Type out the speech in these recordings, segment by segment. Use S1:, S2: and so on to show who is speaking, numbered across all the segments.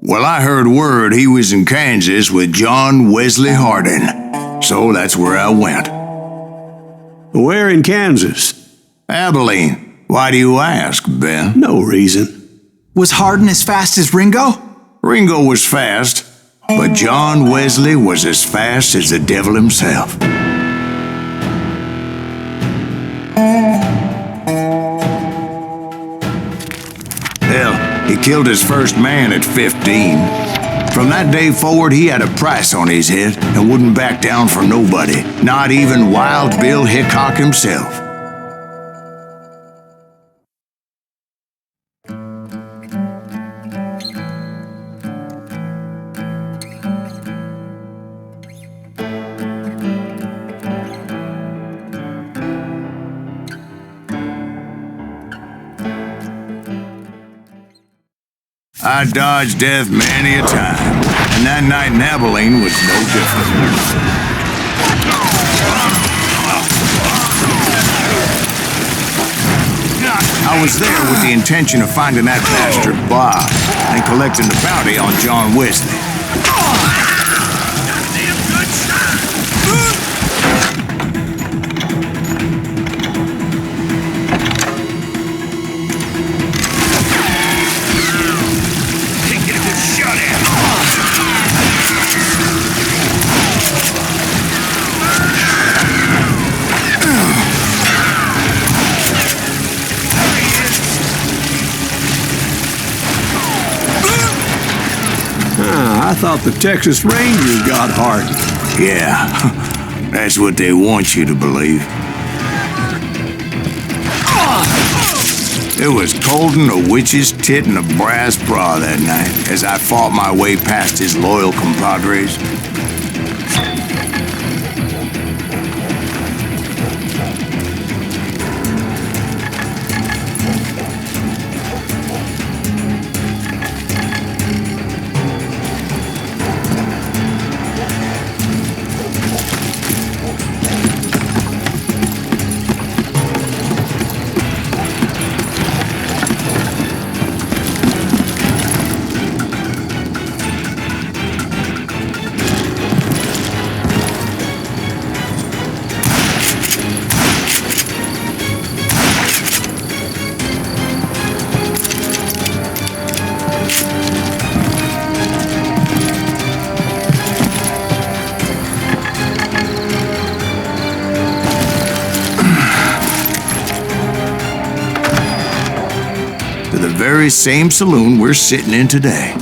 S1: Well, I heard word he was in Kansas with John Wesley Hardin, so that's where I went.
S2: Where in Kansas?
S1: Abilene. Why do you ask, Ben?
S2: No reason.
S3: Was Hardin as fast as Ringo?
S1: Ringo was fast, but John Wesley was as fast as the devil himself. Hell, he killed his first man at 15. From that day forward, he had a price on his head and wouldn't back down for nobody, not even Wild Bill Hickok himself. I dodged death many a time, and that night in Abilene was no different. I was there with the intention of finding that bastard Bob and collecting the bounty on John Wesley.
S2: I thought the Texas Rangers got Hardin.
S1: Yeah, that's what they want you to believe. It was coldin' a witch's tit and a brass bra that night as I fought my way past his loyal compadres. To the very same saloon we're sitting in today.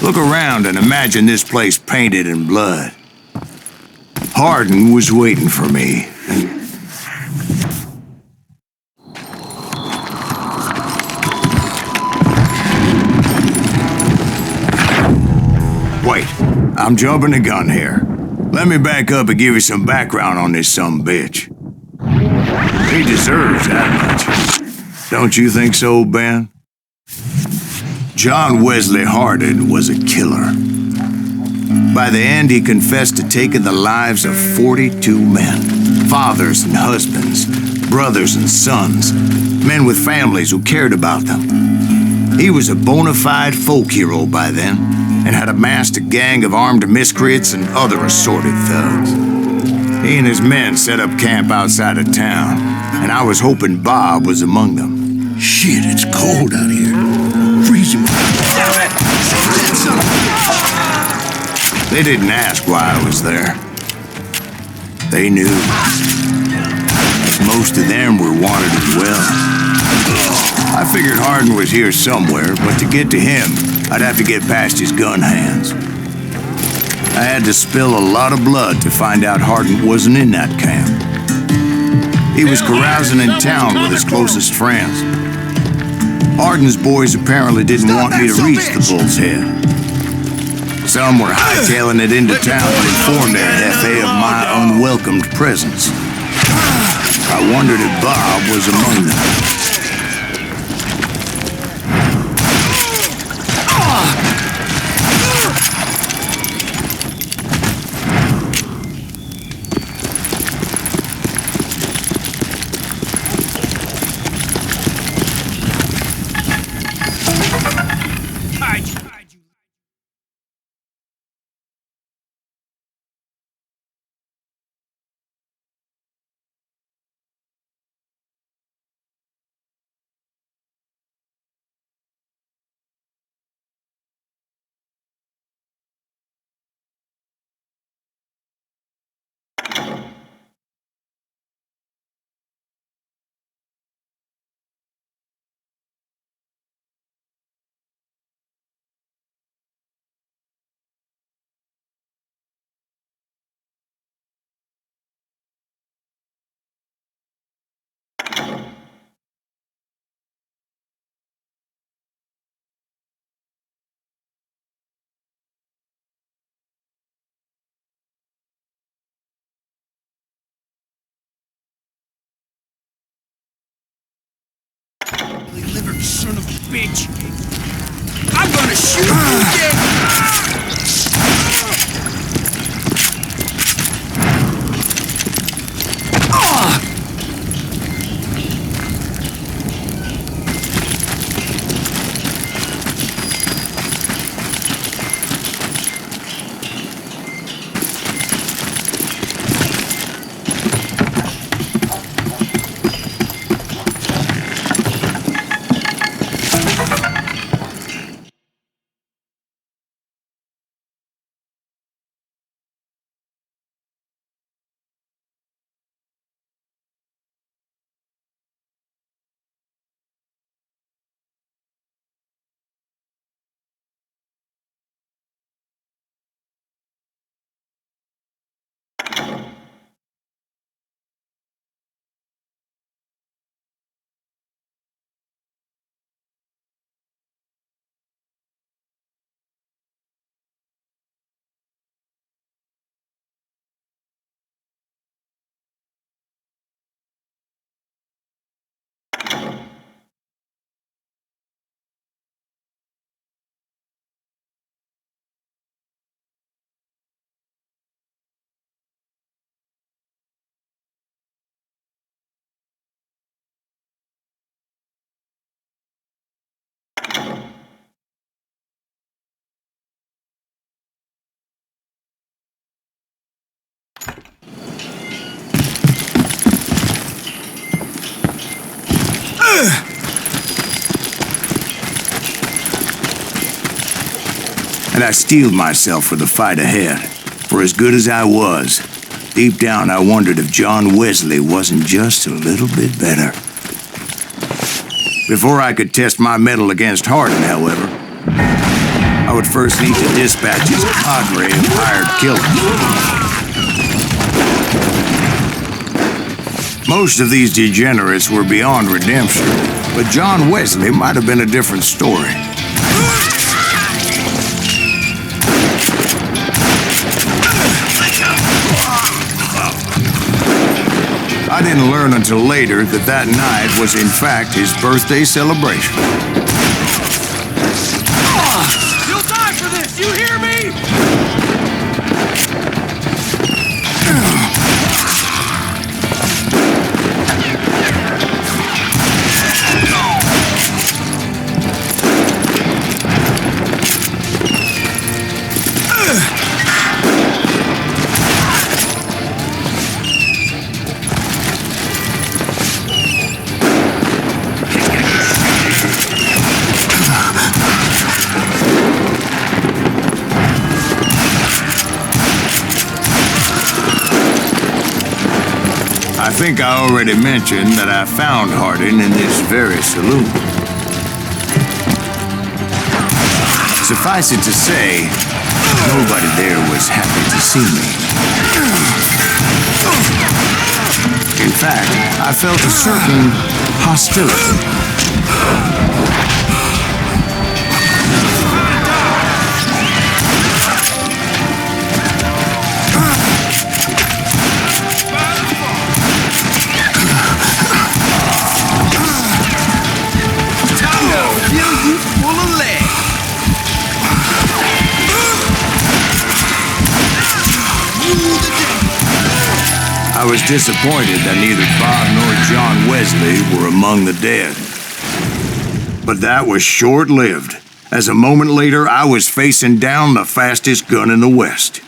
S1: Look around and imagine this place painted in blood. Hardin was waiting for me, and wait, I'm jumping the gun here. Let me back up and give you some background on this sumbitch. He deserves that much. Don't you think so, Ben? John Wesley Hardin was a killer. By the end, he confessed to taking the lives of 42 men, fathers and husbands, brothers and sons, men with families who cared about them. He was a bona fide folk hero by then, and had amassed a gang of armed miscreants and other assorted thugs. He and his men set up camp outside of town, and I was hoping Bob was among them.
S4: Shit, it's cold out here. Freezing.
S1: They didn't ask why I was there. They knew. Most most of them were wanted as well. I figured Hardin was here somewhere, but to get to him, I'd have to get past his gun hands. I had to spill a lot of blood to find out Hardin wasn't in that camp. He was carousing in town with his closest friends. Hardin's boys apparently didn't want me to reach the Bull's Head. Some were hightailing it into town to inform their Hefe of my unwelcomed presence. I wondered if Bob was among them.
S5: Livered son of a bitch! I'm gonna shoot you dead!
S1: And I steeled myself for the fight ahead. For as good as I was, deep down I wondered if John Wesley wasn't just a little bit better. Before I could test my mettle against Hardin, however, I would first need to dispatch his cadre of hired killers. Most of these degenerates were beyond redemption, but John Wesley might have been a different story. I didn't learn until later that that night was in fact his birthday celebration.
S5: You'll die for this, you hear me?
S1: think I already mentioned that I found Hardin in this very saloon. Suffice it to say, nobody there was happy to see me. In fact, I felt a certain hostility. I was disappointed that neither Bob nor John Wesley were among the dead. But that was short-lived, as a moment later I was facing down the fastest gun in the West.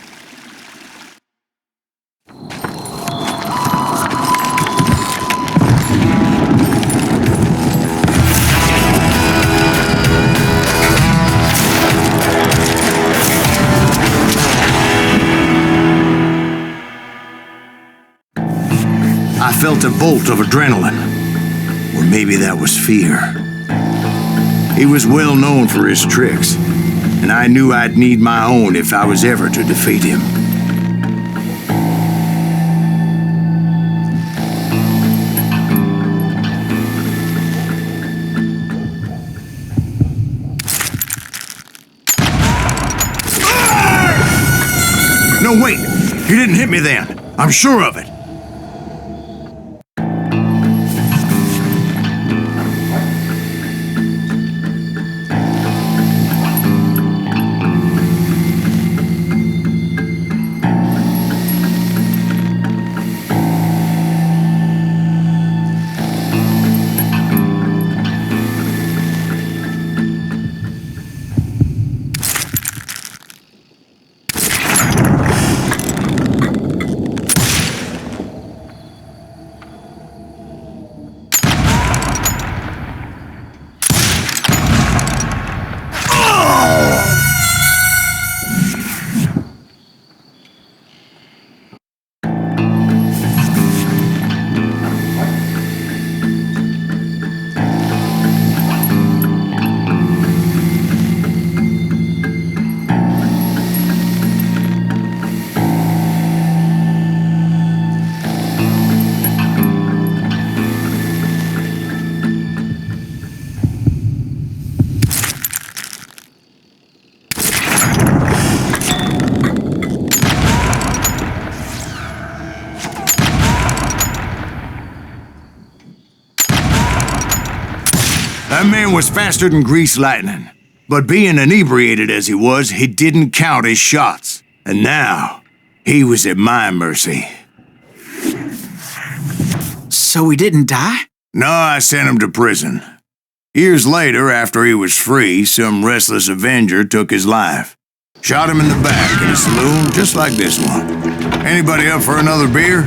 S1: I felt a bolt of adrenaline, or maybe that was fear. He was well known for his tricks, and I knew I'd need my own if I was ever to defeat him. No, wait! He didn't hit me then. I'm sure of it. That man was faster than greased lightning. But being inebriated as he was, he didn't count his shots. And now, he was at my mercy.
S3: So he didn't die?
S1: No, I sent him to prison. Years later, after he was free, some restless avenger took his life. Shot him in the back in a saloon just like this one. Anybody up for another beer?